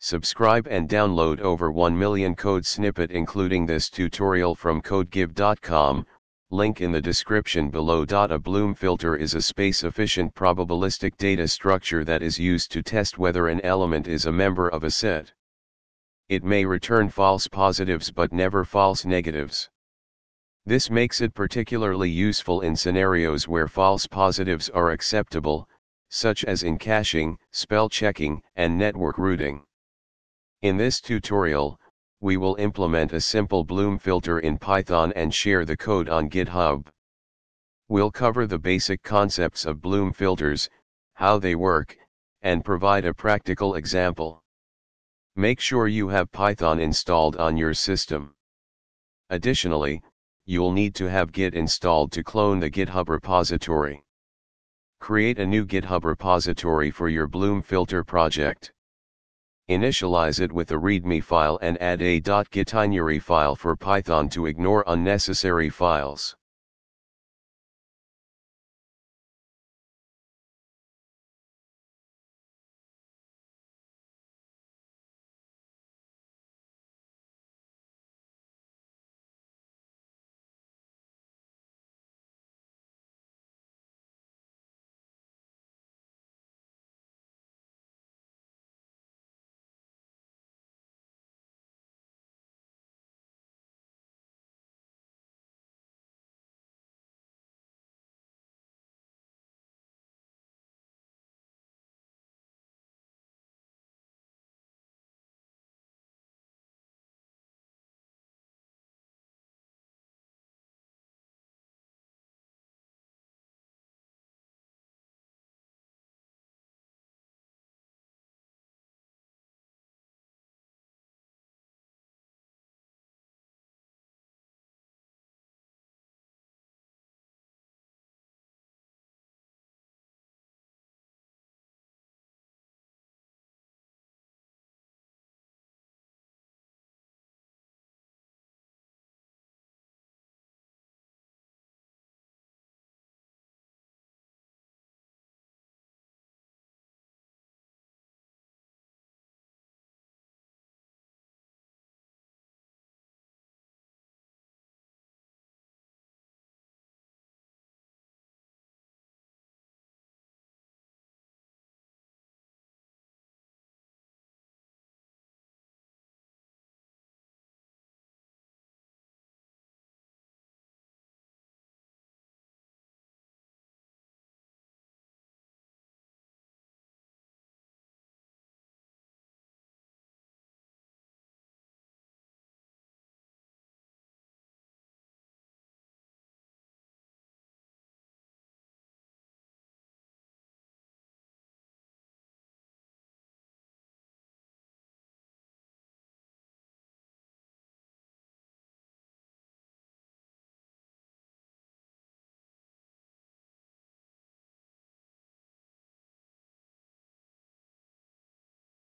Subscribe and download over 1 million code snippet including this tutorial from codegive.com, link in the description below. A Bloom filter is a space-efficient probabilistic data structure that is used to test whether an element is a member of a set. It may return false positives but never false negatives. This makes it particularly useful in scenarios where false positives are acceptable, such as in caching, spell checking, and network routing. In this tutorial, we will implement a simple Bloom filter in Python and share the code on GitHub. We'll cover the basic concepts of Bloom filters, how they work, and provide a practical example. Make sure you have Python installed on your system. Additionally, you'll need to have Git installed to clone the GitHub repository. Create a new GitHub repository for your Bloom filter project. Initialize it with a README file and add a .gitignore file for Python to ignore unnecessary files.